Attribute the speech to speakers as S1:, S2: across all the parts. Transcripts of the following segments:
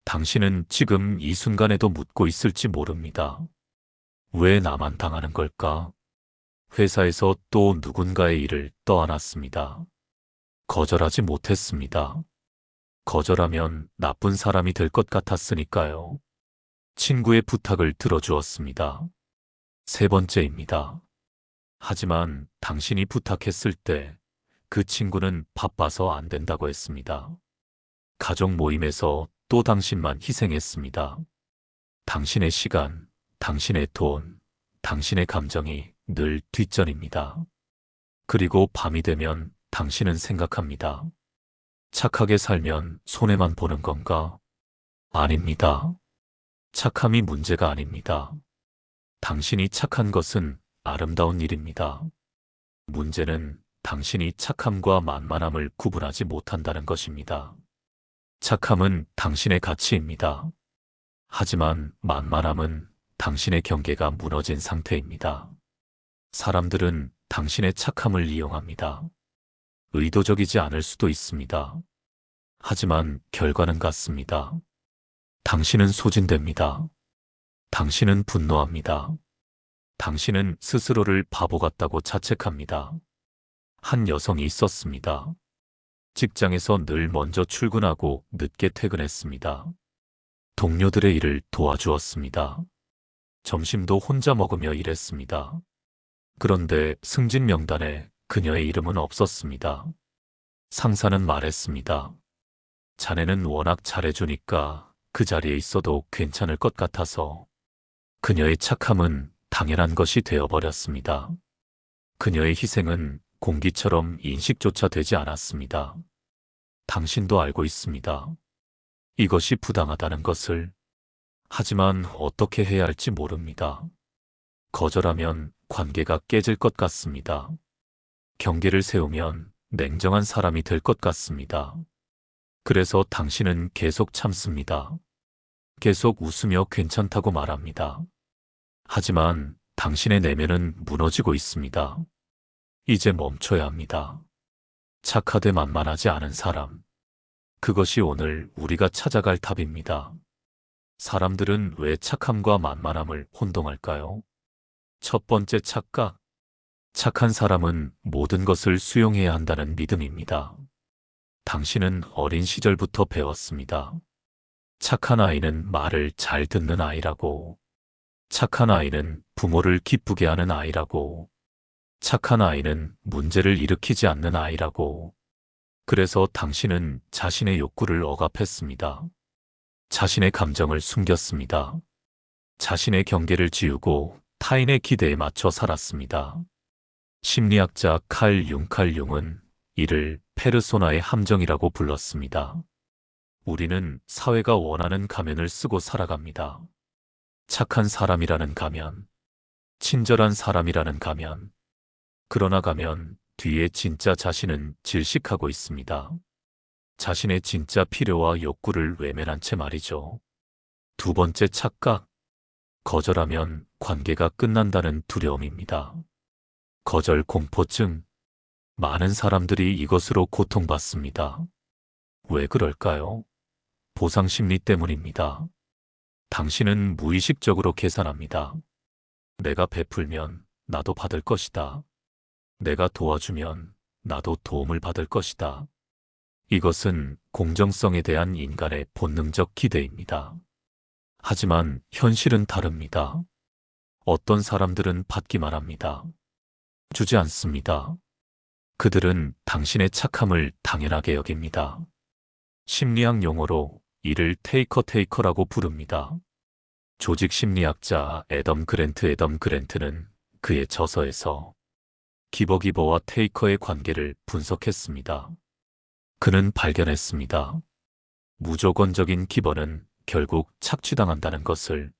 S1: 당신은 지금 이 순간에도 묻고 있을지 모릅니다. 왜 나만 당하는 걸까? 회사에서 또 누군가의 일을 떠안았습니다. 거절하지 못했습니다. 거절하면 나쁜 사람이 될 것 같았으니까요. 친구의 부탁을 들어주었습니다. 세 번째입니다. 하지만 당신이 부탁했을 때 그 친구는 바빠서 안 된다고 했습니다. 가족 모임에서 또 당신만 희생했습니다. 당신의 시간, 당신의 돈, 당신의 감정이 늘 뒷전입니다. 그리고 밤이 되면 당신은 생각합니다. 착하게 살면 손해만 보는 건가? 아닙니다. 착함이 문제가 아닙니다. 당신이 착한 것은 아름다운 일입니다. 문제는 당신이 착함과 만만함을 구분하지 못한다는 것입니다. 착함은 당신의 가치입니다. 하지만 만만함은 당신의 경계가 무너진 상태입니다. 사람들은 당신의 착함을 이용합니다. 의도적이지 않을 수도 있습니다. 하지만 결과는 같습니다. 당신은 소진됩니다. 당신은 분노합니다. 당신은 스스로를 바보 같다고 자책합니다. 한 여성이 있었습니다. 직장에서 늘 먼저 출근하고 늦게 퇴근했습니다. 동료들의 일을 도와주었습니다. 점심도 혼자 먹으며 일했습니다. 그런데 승진 명단에 그녀의 이름은 없었습니다. 상사는 말했습니다. 자네는 워낙 잘해주니까 그 자리에 있어도 괜찮을 것 같아서. 그녀의 착함은 당연한 것이 되어버렸습니다. 그녀의 희생은 공기처럼 인식조차 되지 않았습니다. 당신도 알고 있습니다. 이것이 부당하다는 것을. 하지만 어떻게 해야 할지 모릅니다. 거절하면 관계가 깨질 것 같습니다. 경계를 세우면 냉정한 사람이 될 것 같습니다. 그래서 당신은 계속 참습니다. 계속 웃으며 괜찮다고 말합니다. 하지만 당신의 내면은 무너지고 있습니다. 이제 멈춰야 합니다. 착하되 만만하지 않은 사람. 그것이 오늘 우리가 찾아갈 답입니다. 사람들은 왜 착함과 만만함을 혼동할까요? 첫 번째 착각. 착한 사람은 모든 것을 수용해야 한다는 믿음입니다. 당신은 어린 시절부터 배웠습니다. 착한 아이는 말을 잘 듣는 아이라고. 착한 아이는 부모를 기쁘게 하는 아이라고. 착한 아이는 문제를 일으키지 않는 아이라고. 그래서 당신은 자신의 욕구를 억압했습니다. 자신의 감정을 숨겼습니다. 자신의 경계를 지우고 타인의 기대에 맞춰 살았습니다. 심리학자 칼 융은 이를 페르소나의 함정이라고 불렀습니다. 우리는 사회가 원하는 가면을 쓰고 살아갑니다. 착한 사람이라는 가면, 친절한 사람이라는 가면. 그러나 가면 뒤에 진짜 자신은 질식하고 있습니다. 자신의 진짜 필요와 욕구를 외면한 채 말이죠. 두 번째 착각. 거절하면 관계가 끝난다는 두려움입니다. 거절 공포증. 많은 사람들이 이것으로 고통받습니다. 왜 그럴까요? 보상 심리 때문입니다. 당신은 무의식적으로 계산합니다. 내가 베풀면 나도 받을 것이다. 내가 도와주면 나도 도움을 받을 것이다. 이것은 공정성에 대한 인간의 본능적 기대입니다. 하지만 현실은 다릅니다. 어떤 사람들은 받기만 합니다. 주지 않습니다. 그들은 당신의 착함을 당연하게 여깁니다. 심리학 용어로 이를 테이커라고 부릅니다. 조직 심리학자 애덤 그랜트는 그의 저서에서 기버와 테이커의 관계를 분석했습니다. 그는 발견했습니다. 무조건적인 기버는 결국 착취당한다는 것을,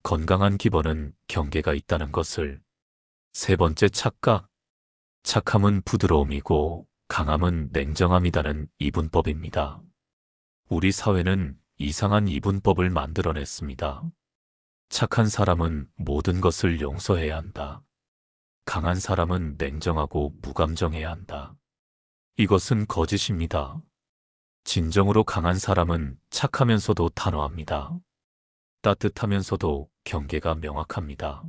S1: 건강한 기버는 경계가 있다는 것을. 세 번째 착각. 착함은 부드러움이고 강함은 냉정함이라는 이분법입니다. 우리 사회는 이상한 이분법을 만들어냈습니다. 착한 사람은 모든 것을 용서해야 한다. 강한 사람은 냉정하고 무감정해야 한다. 이것은 거짓입니다. 진정으로 강한 사람은 착하면서도 단호합니다. 따뜻하면서도 경계가 명확합니다.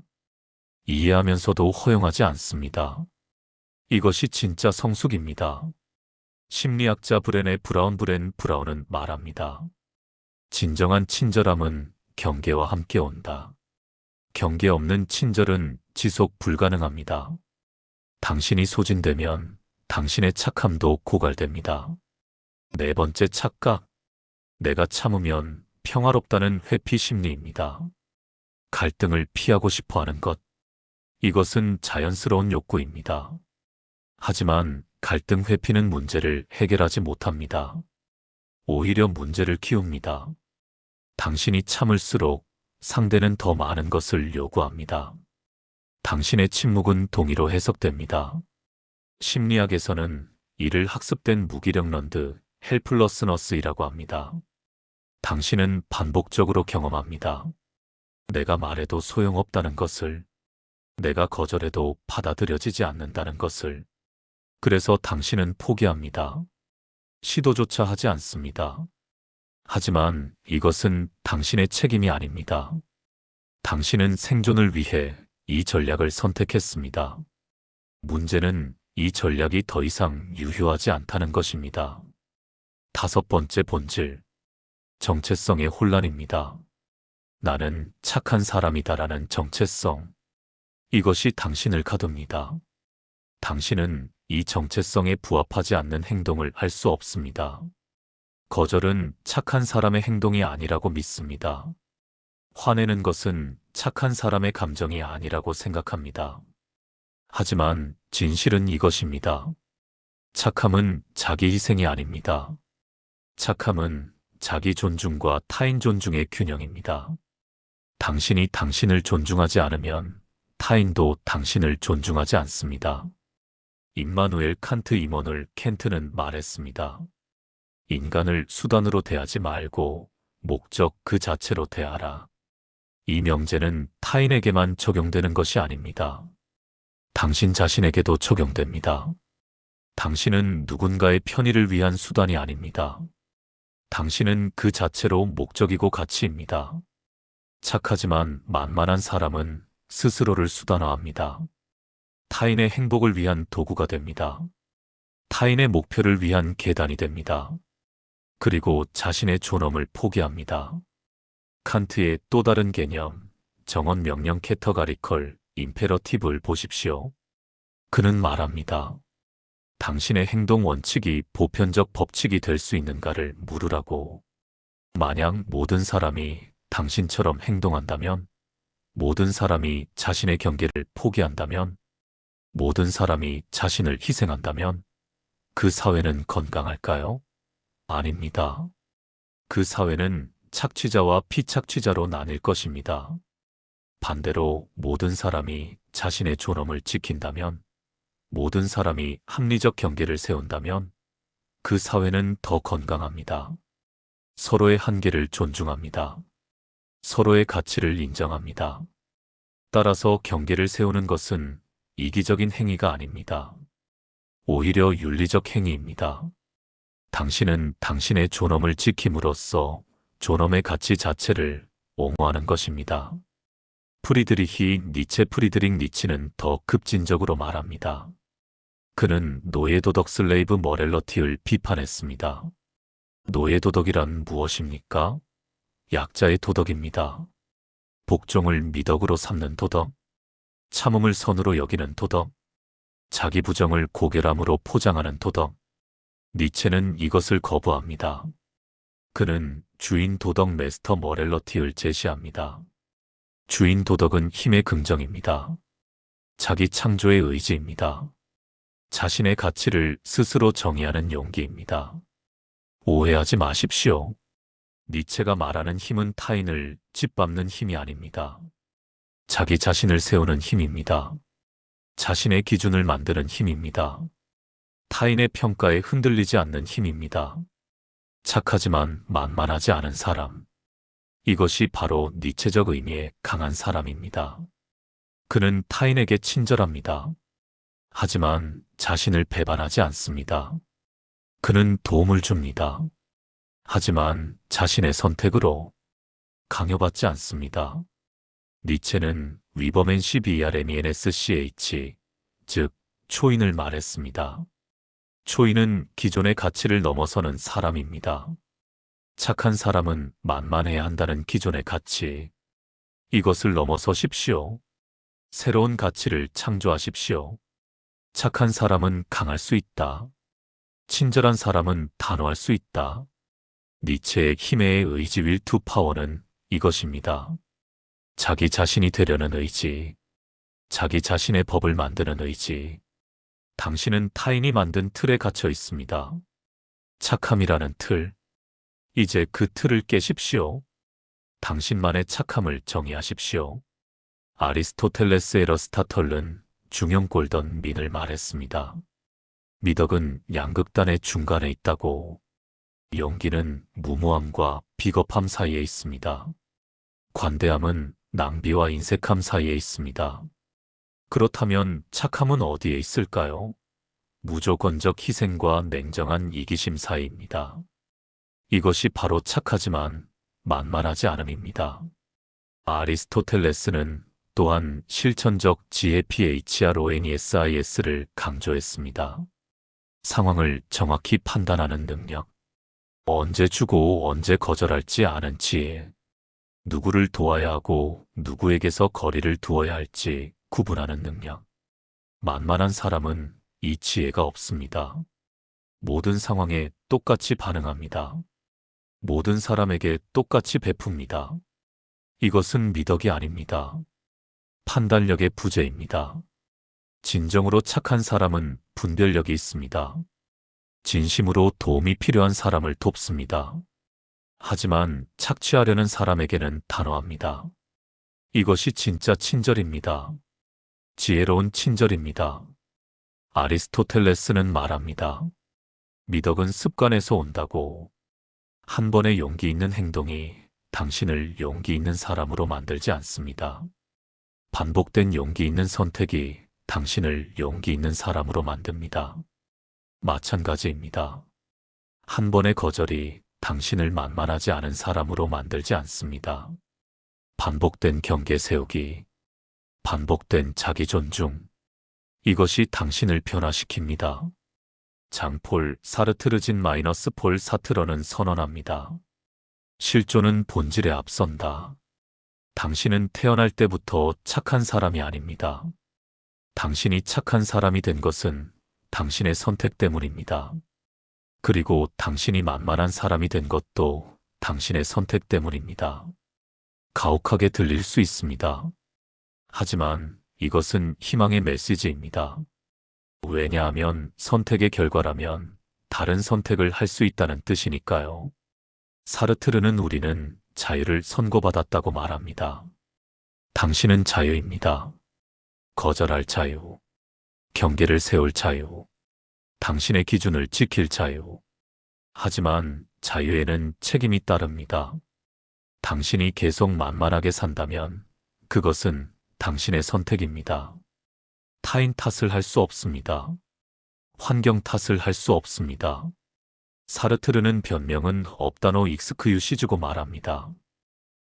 S1: 이해하면서도 허용하지 않습니다. 이것이 진짜 성숙입니다. 심리학자 브레네 브라운은 말합니다. 진정한 친절함은 경계와 함께 온다. 경계 없는 친절은 지속 불가능합니다. 당신이 소진되면 당신의 착함도 고갈됩니다. 네 번째 착각. 내가 참으면 평화롭다는 회피 심리입니다. 갈등을 피하고 싶어 하는 것. 이것은 자연스러운 욕구입니다. 하지만 갈등 회피는 문제를 해결하지 못합니다. 오히려 문제를 키웁니다. 당신이 참을수록 상대는 더 많은 것을 요구합니다. 당신의 침묵은 동의로 해석됩니다. 심리학에서는 이를 학습된 무기력런드, 헬플러스너스이라고 합니다. 당신은 반복적으로 경험합니다. 내가 말해도 소용없다는 것을, 내가 거절해도 받아들여지지 않는다는 것을. 그래서 당신은 포기합니다. 시도조차 하지 않습니다. 하지만 이것은 당신의 책임이 아닙니다. 당신은 생존을 위해 이 전략을 선택했습니다. 문제는 이 전략이 더 이상 유효하지 않다는 것입니다. 다섯 번째 본질. 정체성의 혼란입니다. 나는 착한 사람이다라는 정체성. 이것이 당신을 가둡니다. 당신은 이 정체성에 부합하지 않는 행동을 할 수 없습니다. 거절은 착한 사람의 행동이 아니라고 믿습니다. 화내는 것은 착한 사람의 감정이 아니라고 생각합니다. 하지만 진실은 이것입니다. 착함은 자기 희생이 아닙니다. 착함은 자기 존중과 타인 존중의 균형입니다. 당신이 당신을 존중하지 않으면 타인도 당신을 존중하지 않습니다. 임마누엘 칸트 임원을 켄트는 말했습니다. 인간을 수단으로 대하지 말고 목적 그 자체로 대하라. 이 명제는 타인에게만 적용되는 것이 아닙니다. 당신 자신에게도 적용됩니다. 당신은 누군가의 편의를 위한 수단이 아닙니다. 당신은 그 자체로 목적이고 가치입니다. 착하지만 만만한 사람은 스스로를 수단화합니다. 타인의 행복을 위한 도구가 됩니다. 타인의 목표를 위한 계단이 됩니다. 그리고 자신의 존엄을 포기합니다. 칸트의 또 다른 개념, 정언 명령 캐터가리컬, 임페러티브를 보십시오. 그는 말합니다. 당신의 행동 원칙이 보편적 법칙이 될 수 있는가를 물으라고. 만약 모든 사람이 당신처럼 행동한다면, 모든 사람이 자신의 경계를 포기한다면, 모든 사람이 자신을 희생한다면 그 사회는 건강할까요? 아닙니다. 그 사회는 착취자와 피착취자로 나뉠 것입니다. 반대로 모든 사람이 자신의 존엄을 지킨다면, 모든 사람이 합리적 경계를 세운다면 그 사회는 더 건강합니다. 서로의 한계를 존중합니다. 서로의 가치를 인정합니다. 따라서 경계를 세우는 것은 이기적인 행위가 아닙니다. 오히려 윤리적 행위입니다. 당신은 당신의 존엄을 지킴으로써 존엄의 가치 자체를 옹호하는 것입니다. 프리드리히 니체는 더 급진적으로 말합니다. 그는 노예도덕 슬레이브 머렐러티를 비판했습니다. 노예도덕이란 무엇입니까? 약자의 도덕입니다. 복종을 미덕으로 삼는 도덕, 참음을 선으로 여기는 도덕, 자기 부정을 고결함으로 포장하는 도덕. 니체는 이것을 거부합니다. 그는 주인 도덕 메스터 머렐러티를 제시합니다. 주인 도덕은 힘의 긍정입니다. 자기 창조의 의지입니다. 자신의 가치를 스스로 정의하는 용기입니다. 오해하지 마십시오. 니체가 말하는 힘은 타인을 짓밟는 힘이 아닙니다. 자기 자신을 세우는 힘입니다. 자신의 기준을 만드는 힘입니다. 타인의 평가에 흔들리지 않는 힘입니다. 착하지만 만만하지 않은 사람. 이것이 바로 니체적 의미의 강한 사람입니다. 그는 타인에게 친절합니다. 하지만 자신을 배반하지 않습니다. 그는 도움을 줍니다. 하지만 자신의 선택으로 강요받지 않습니다. 니체는 위버맨 CBRMENSCH, 즉 초인을 말했습니다. 초인은 기존의 가치를 넘어서는 사람입니다. 착한 사람은 만만해야 한다는 기존의 가치. 이것을 넘어서십시오. 새로운 가치를 창조하십시오. 착한 사람은 강할 수 있다. 친절한 사람은 단호할 수 있다. 니체의 힘의 의지 will to power는 이것입니다. 자기 자신이 되려는 의지, 자기 자신의 법을 만드는 의지. 당신은 타인이 만든 틀에 갇혀 있습니다. 착함이라는 틀. 이제 그 틀을 깨십시오. 당신만의 착함을 정의하십시오. 아리스토텔레스 에러스타털은 중형 골던 민을 말했습니다. 미덕은 양극단의 중간에 있다고. 용기는 무모함과 비겁함 사이에 있습니다. 관대함은 낭비와 인색함 사이에 있습니다. 그렇다면 착함은 어디에 있을까요? 무조건적 희생과 냉정한 이기심 사이입니다. 이것이 바로 착하지만 만만하지 않음입니다. 아리스토텔레스는 또한 실천적 지혜 PHRONESIS를 강조했습니다. 상황을 정확히 판단하는 능력, 언제 주고 언제 거절할지 아는 지혜, 누구를 도와야 하고 누구에게서 거리를 두어야 할지 구분하는 능력. 만만한 사람은 이 지혜가 없습니다. 모든 상황에 똑같이 반응합니다. 모든 사람에게 똑같이 베풉니다. 이것은 미덕이 아닙니다. 판단력의 부재입니다. 진정으로 착한 사람은 분별력이 있습니다. 진심으로 도움이 필요한 사람을 돕습니다. 하지만 착취하려는 사람에게는 단호합니다. 이것이 진짜 친절입니다. 지혜로운 친절입니다. 아리스토텔레스는 말합니다. 미덕은 습관에서 온다고. 한 번의 용기 있는 행동이 당신을 용기 있는 사람으로 만들지 않습니다. 반복된 용기 있는 선택이 당신을 용기 있는 사람으로 만듭니다. 마찬가지입니다. 한 번의 거절이 당신을 만만하지 않은 사람으로 만들지 않습니다. 반복된 경계 세우기, 반복된 자기 존중, 이것이 당신을 변화시킵니다. 장폴 사르트르진 마이너스 폴 사트러는 선언합니다. 실존은 본질에 앞선다. 당신은 태어날 때부터 착한 사람이 아닙니다. 당신이 착한 사람이 된 것은 당신의 선택 때문입니다. 그리고 당신이 만만한 사람이 된 것도 당신의 선택 때문입니다. 가혹하게 들릴 수 있습니다. 하지만 이것은 희망의 메시지입니다. 왜냐하면 선택의 결과라면 다른 선택을 할 수 있다는 뜻이니까요. 사르트르는 우리는 자유를 선고받았다고 말합니다. 당신은 자유입니다. 거절할 자유, 경계를 세울 자유, 당신의 기준을 지킬 자유. 하지만 자유에는 책임이 따릅니다. 당신이 계속 만만하게 산다면 그것은 당신의 선택입니다. 타인 탓을 할 수 없습니다. 환경 탓을 할 수 없습니다. 사르트르는 변명은 없다노 익스큐시즈고 말합니다.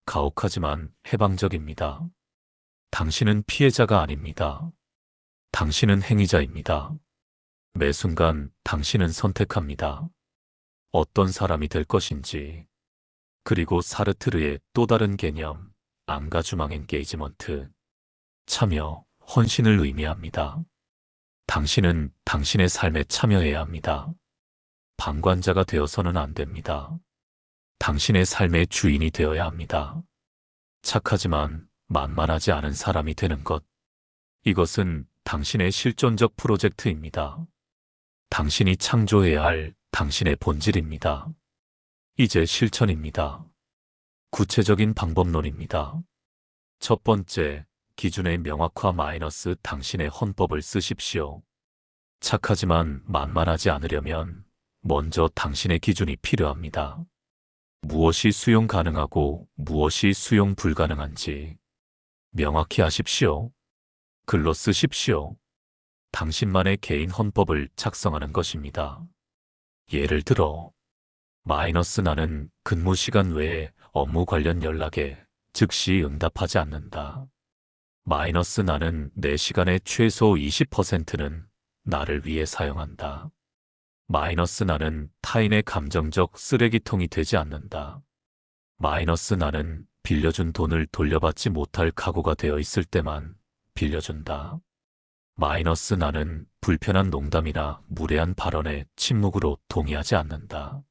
S1: 가혹하지만 해방적입니다. 당신은 피해자가 아닙니다. 당신은 행위자입니다. 매 순간 당신은 선택합니다. 어떤 사람이 될 것인지. 그리고 사르트르의 또 다른 개념, 앙가주망 엔게이지먼트, 참여, 헌신을 의미합니다. 당신은 당신의 삶에 참여해야 합니다. 방관자가 되어서는 안 됩니다. 당신의 삶의 주인이 되어야 합니다. 착하지만 만만하지 않은 사람이 되는 것. 이것은 당신의 실존적 프로젝트입니다. 당신이 창조해야 할 당신의 본질입니다. 이제 실천입니다. 구체적인 방법론입니다. 첫 번째, 기준의 명확화 마이너스 당신의 헌법을 쓰십시오. 착하지만 만만하지 않으려면 먼저 당신의 기준이 필요합니다. 무엇이 수용 가능하고 무엇이 수용 불가능한지 명확히 하십시오. 글로 쓰십시오. 당신만의 개인 헌법을 작성하는 것입니다. 예를 들어 마이너스 나는 근무 시간 외에 업무 관련 연락에 즉시 응답하지 않는다. 마이너스 나는 내 시간의 최소 20%는 나를 위해 사용한다. 마이너스 나는 타인의 감정적 쓰레기통이 되지 않는다. 마이너스 나는 빌려준 돈을 돌려받지 못할 각오가 되어 있을 때만 빌려준다. 마이너스 나는 불편한 농담이나 무례한 발언에 침묵으로 동의하지 않는다.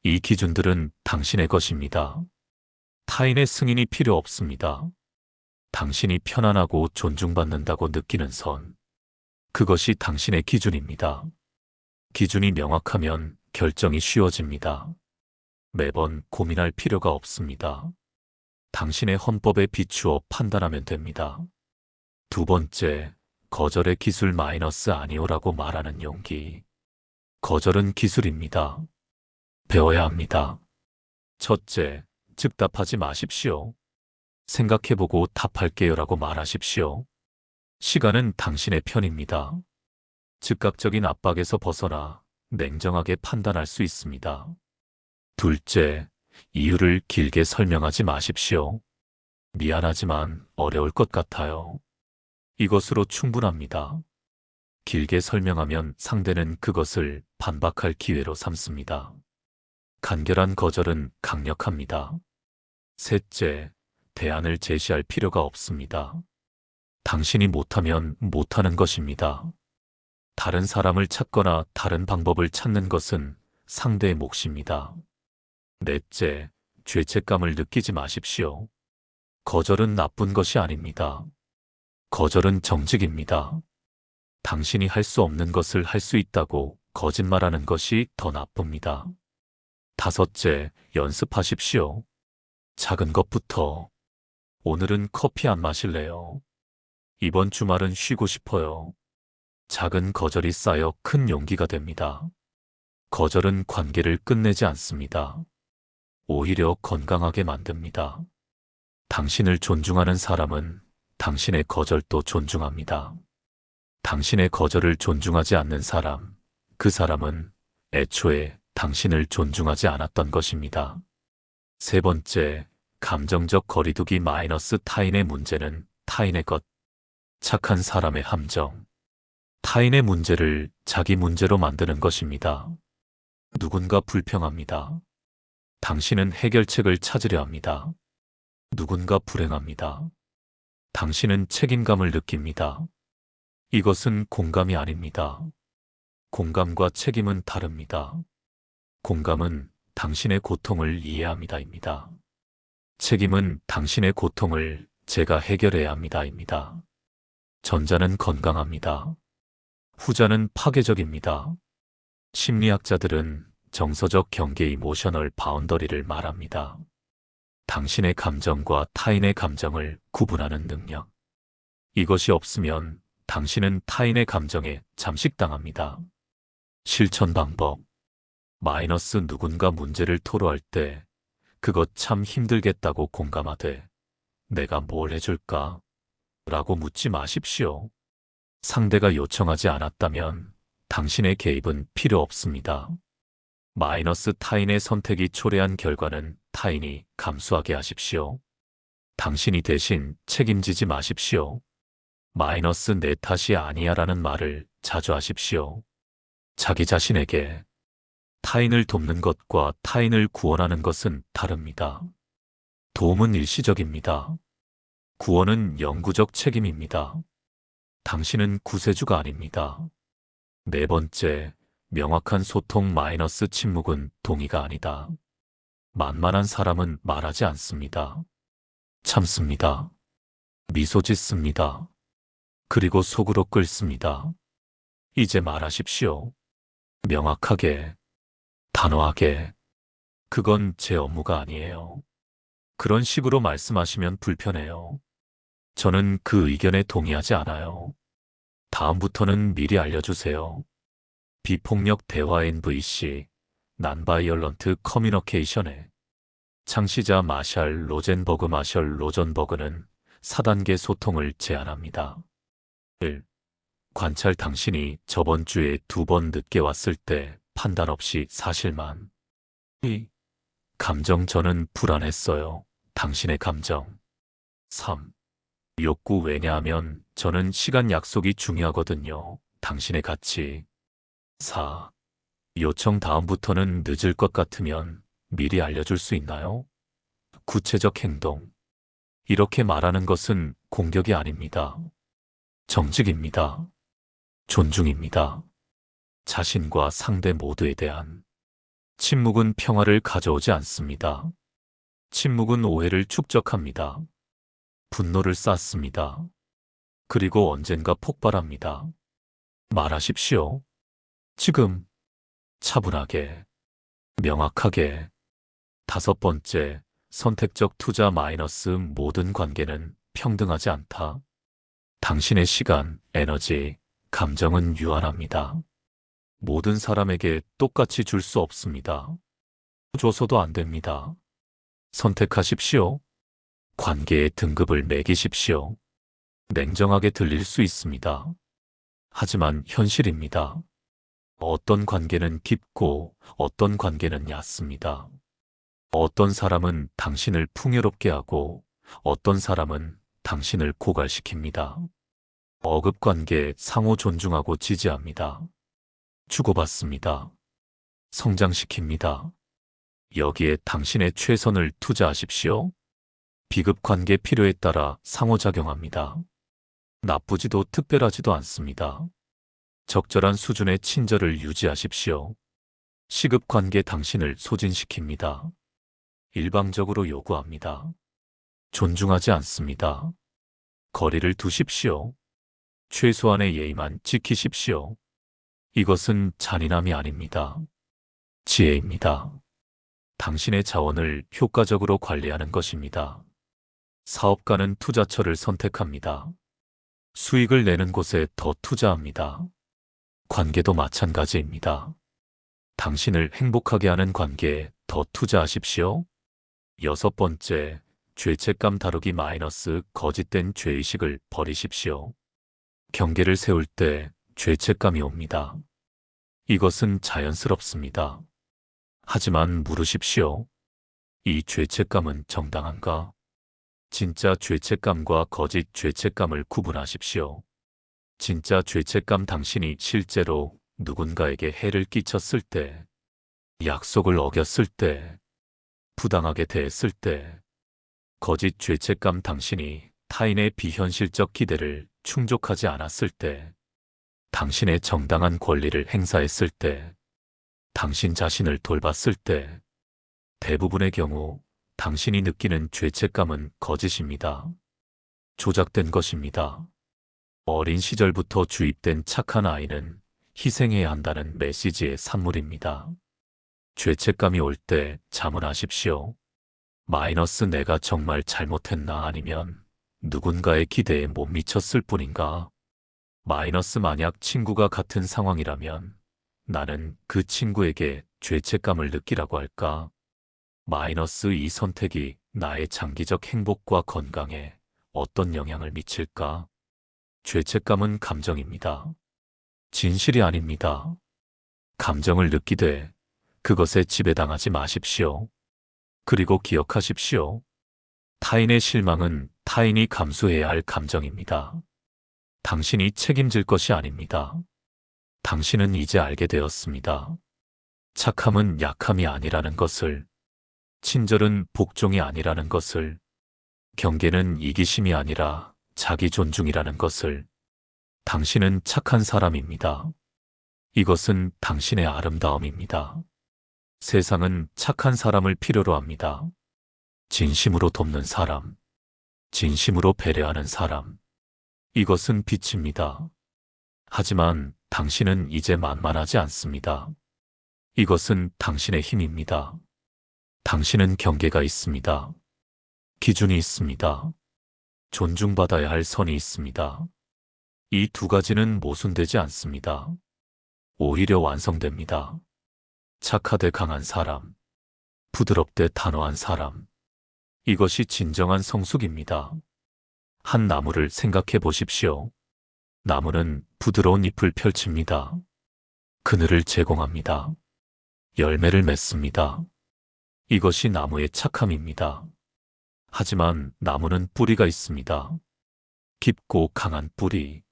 S1: 이 기준들은 당신의 것입니다. 타인의 승인이 필요 없습니다. 당신이 편안하고 존중받는다고 느끼는 선. 그것이 당신의 기준입니다. 기준이 명확하면 결정이 쉬워집니다. 매번 고민할 필요가 없습니다. 당신의 헌법에 비추어 판단하면 됩니다. 두 번째, 거절의 기술 마이너스 아니오라고 말하는 용기. 거절은 기술입니다. 배워야 합니다. 첫째, 즉답하지 마십시오. 생각해보고 답할게요라고 말하십시오. 시간은 당신의 편입니다. 즉각적인 압박에서 벗어나 냉정하게 판단할 수 있습니다. 둘째, 이유를 길게 설명하지 마십시오. 미안하지만 어려울 것 같아요. 이것으로 충분합니다. 길게 설명하면 상대는 그것을 반박할 기회로 삼습니다. 간결한 거절은 강력합니다. 셋째, 대안을 제시할 필요가 없습니다. 당신이 못하면 못하는 것입니다. 다른 사람을 찾거나 다른 방법을 찾는 것은 상대의 몫입니다. 넷째, 죄책감을 느끼지 마십시오. 거절은 나쁜 것이 아닙니다. 거절은 정직입니다. 당신이 할 수 없는 것을 할 수 있다고 거짓말하는 것이 더 나쁩니다. 다섯째, 연습하십시오. 작은 것부터. 오늘은 커피 안 마실래요? 이번 주말은 쉬고 싶어요. 작은 거절이 쌓여 큰 용기가 됩니다. 거절은 관계를 끝내지 않습니다. 오히려 건강하게 만듭니다. 당신을 존중하는 사람은 당신의 거절도 존중합니다. 당신의 거절을 존중하지 않는 사람, 그 사람은 애초에 당신을 존중하지 않았던 것입니다. 세 번째, 감정적 거리두기 마이너스 타인의 문제는 타인의 것. 착한 사람의 함정. 타인의 문제를 자기 문제로 만드는 것입니다. 누군가 불평합니다. 당신은 해결책을 찾으려 합니다. 누군가 불행합니다. 당신은 책임감을 느낍니다. 이것은 공감이 아닙니다. 공감과 책임은 다릅니다. 공감은 당신의 고통을 이해합니다입니다. 책임은 당신의 고통을 제가 해결해야 합니다입니다. 전자는 건강합니다. 후자는 파괴적입니다. 심리학자들은 정서적 경계 이모셔널 바운더리를 말합니다. 당신의 감정과 타인의 감정을 구분하는 능력. 이것이 없으면 당신은 타인의 감정에 잠식당합니다. 실천 방법. 마이너스 누군가 문제를 토로할 때 그것 참 힘들겠다고 공감하되 내가 뭘 해줄까? 라고 묻지 마십시오. 상대가 요청하지 않았다면 당신의 개입은 필요 없습니다. 마이너스 타인의 선택이 초래한 결과는 타인이 감수하게 하십시오. 당신이 대신 책임지지 마십시오. 마이너스 내 탓이 아니야 라는 말을 자주 하십시오. 자기 자신에게. 타인을 돕는 것과 타인을 구원하는 것은 다릅니다. 도움은 일시적입니다. 구원은 영구적 책임입니다. 당신은 구세주가 아닙니다. 네 번째, 명확한 소통 마이너스 침묵은 동의가 아니다. 만만한 사람은 말하지 않습니다. 참습니다. 미소 짓습니다. 그리고 속으로 끓습니다. 이제 말하십시오. 명확하게, 단호하게. 그건 제 업무가 아니에요. 그런 식으로 말씀하시면 불편해요. 저는 그 의견에 동의하지 않아요. 다음부터는 미리 알려주세요. 비폭력 대화 NVC, 난바이얼런트 커뮤니케이션의 창시자 마샬 로젠버그는 4단계 소통을 제안합니다. 1. 관찰. 당신이 저번 주에 2번 늦게 왔을 때 판단 없이 사실만 2. 감정 저는 불안했어요. 당신의 감정. 3. 욕구 왜냐하면 저는 시간 약속이 중요하거든요. 당신의 가치. 4. 요청 다음부터는 늦을 것 같으면 미리 알려줄 수 있나요? 구체적 행동. 이렇게 말하는 것은 공격이 아닙니다. 정직입니다. 존중입니다. 자신과 상대 모두에 대한. 침묵은 평화를 가져오지 않습니다. 침묵은 오해를 축적합니다. 분노를 쌓습니다. 그리고 언젠가 폭발합니다. 말하십시오. 지금. 차분하게. 명확하게. 5번째, 선택적 투자 마이너스 모든 관계는 평등하지 않다. 당신의 시간, 에너지, 감정은 유한합니다. 모든 사람에게 똑같이 줄 수 없습니다. 줘서도 안 됩니다. 선택하십시오. 관계의 등급을 매기십시오. 냉정하게 들릴 수 있습니다. 하지만 현실입니다. 어떤 관계는 깊고 어떤 관계는 얕습니다. 어떤 사람은 당신을 풍요롭게 하고 어떤 사람은 당신을 고갈시킵니다. 어급관계 상호 존중하고 지지합니다. 주고받습니다. 성장시킵니다. 여기에 당신의 최선을 투자하십시오. 비급관계 필요에 따라 상호작용합니다. 나쁘지도 특별하지도 않습니다. 적절한 수준의 친절을 유지하십시오. 시급관계 당신을 소진시킵니다. 일방적으로 요구합니다. 존중하지 않습니다. 거리를 두십시오. 최소한의 예의만 지키십시오. 이것은 잔인함이 아닙니다. 지혜입니다. 당신의 자원을 효과적으로 관리하는 것입니다. 사업가는 투자처를 선택합니다. 수익을 내는 곳에 더 투자합니다. 관계도 마찬가지입니다. 당신을 행복하게 하는 관계에 더 투자하십시오. 6번째, 죄책감 다루기 마이너스 거짓된 죄의식을 버리십시오. 경계를 세울 때 죄책감이 옵니다. 이것은 자연스럽습니다. 하지만 물으십시오. 이 죄책감은 정당한가? 진짜 죄책감과 거짓 죄책감을 구분하십시오. 진짜 죄책감 당신이 실제로 누군가에게 해를 끼쳤을 때, 약속을 어겼을 때, 부당하게 대했을 때, 거짓 죄책감 당신이 타인의 비현실적 기대를 충족하지 않았을 때, 당신의 정당한 권리를 행사했을 때, 당신 자신을 돌봤을 때, 대부분의 경우 당신이 느끼는 죄책감은 거짓입니다. 조작된 것입니다. 어린 시절부터 주입된 착한 아이는 희생해야 한다는 메시지의 산물입니다. 죄책감이 올 때 자문하십시오. 마이너스 내가 정말 잘못했나 아니면 누군가의 기대에 못 미쳤을 뿐인가? 마이너스 만약 친구가 같은 상황이라면 나는 그 친구에게 죄책감을 느끼라고 할까? 마이너스 이 선택이 나의 장기적 행복과 건강에 어떤 영향을 미칠까? 죄책감은 감정입니다. 진실이 아닙니다. 감정을 느끼되 그것에 지배당하지 마십시오. 그리고 기억하십시오. 타인의 실망은 타인이 감수해야 할 감정입니다. 당신이 책임질 것이 아닙니다. 당신은 이제 알게 되었습니다. 착함은 약함이 아니라는 것을, 친절은 복종이 아니라는 것을, 경계는 이기심이 아니라 자기 존중이라는 것을. 당신은 착한 사람입니다. 이것은 당신의 아름다움입니다. 세상은 착한 사람을 필요로 합니다. 진심으로 돕는 사람, 진심으로 배려하는 사람. 이것은 빛입니다. 하지만 당신은 이제 만만하지 않습니다. 이것은 당신의 힘입니다. 당신은 경계가 있습니다. 기준이 있습니다. 존중받아야 할 선이 있습니다. 이 두 가지는 모순되지 않습니다. 오히려 완성됩니다. 착하되 강한 사람, 부드럽되 단호한 사람. 이것이 진정한 성숙입니다. 한 나무를 생각해 보십시오. 나무는 부드러운 잎을 펼칩니다. 그늘을 제공합니다. 열매를 맺습니다. 이것이 나무의 착함입니다. 하지만 나무는 뿌리가 있습니다. 깊고 강한 뿌리.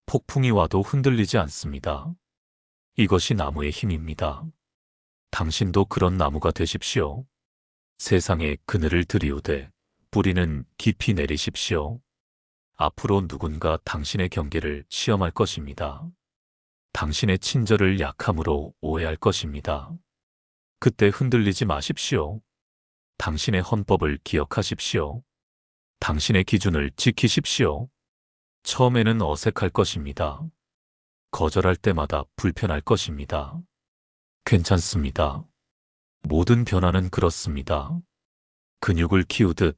S1: 폭풍이 와도 흔들리지 않습니다. 이것이 나무의 힘입니다. 당신도 그런 나무가 되십시오. 세상에 그늘을 들이우되 뿌리는 깊이 내리십시오. 앞으로 누군가 당신의 경계를 시험할 것입니다. 당신의 친절을 약함으로 오해할 것입니다. 그때 흔들리지 마십시오. 당신의 헌법을 기억하십시오. 당신의 기준을 지키십시오. 처음에는 어색할 것입니다. 거절할 때마다 불편할 것입니다. 괜찮습니다. 모든 변화는 그렇습니다. 근육을 키우듯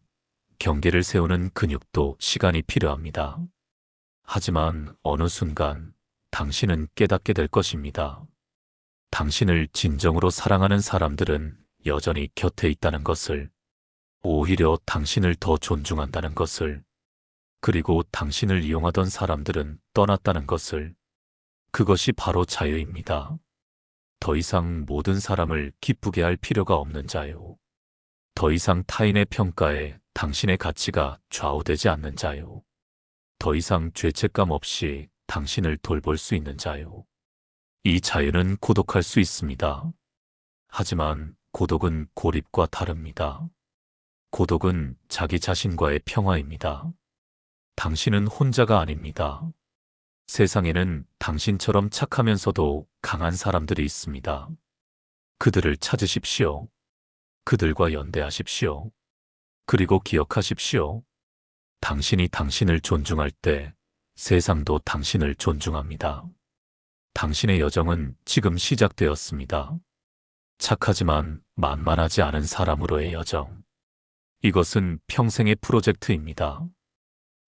S1: 경계를 세우는 근육도 시간이 필요합니다. 하지만 어느 순간 당신은 깨닫게 될 것입니다. 당신을 진정으로 사랑하는 사람들은 여전히 곁에 있다는 것을, 오히려 당신을 더 존중한다는 것을, 그리고 당신을 이용하던 사람들은 떠났다는 것을. 그것이 바로 자유입니다. 더 이상 모든 사람을 기쁘게 할 필요가 없는 자유. 더 이상 타인의 평가에 당신의 가치가 좌우되지 않는 자유. 더 이상 죄책감 없이 당신을 돌볼 수 있는 자유. 이 자유는 고독할 수 있습니다. 하지만 고독은 고립과 다릅니다. 고독은 자기 자신과의 평화입니다. 당신은 혼자가 아닙니다. 세상에는 당신처럼 착하면서도 강한 사람들이 있습니다. 그들을 찾으십시오. 그들과 연대하십시오. 그리고 기억하십시오. 당신이 당신을 존중할 때 세상도 당신을 존중합니다. 당신의 여정은 지금 시작되었습니다. 착하지만 만만하지 않은 사람으로의 여정. 이것은 평생의 프로젝트입니다.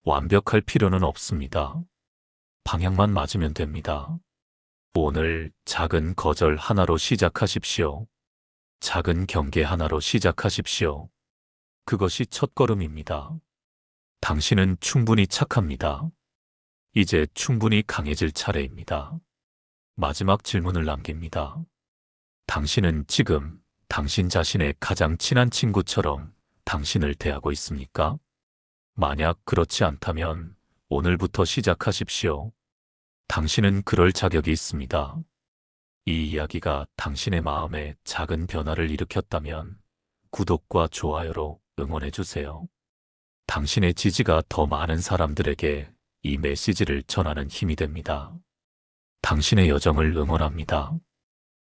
S1: 완벽할 필요는 없습니다. 방향만 맞으면 됩니다. 오늘 작은 거절 하나로 시작하십시오. 작은 경계 하나로 시작하십시오. 그것이 첫걸음입니다. 당신은 충분히 착합니다. 이제 충분히 강해질 차례입니다. 마지막 질문을 남깁니다. 당신은 지금 당신 자신의 가장 친한 친구처럼 당신을 대하고 있습니까? 만약 그렇지 않다면 오늘부터 시작하십시오. 당신은 그럴 자격이 있습니다. 이 이야기가 당신의 마음에 작은 변화를 일으켰다면 구독과 좋아요로 응원해주세요. 당신의 지지가 더 많은 사람들에게 이 메시지를 전하는 힘이 됩니다. 당신의 여정을 응원합니다.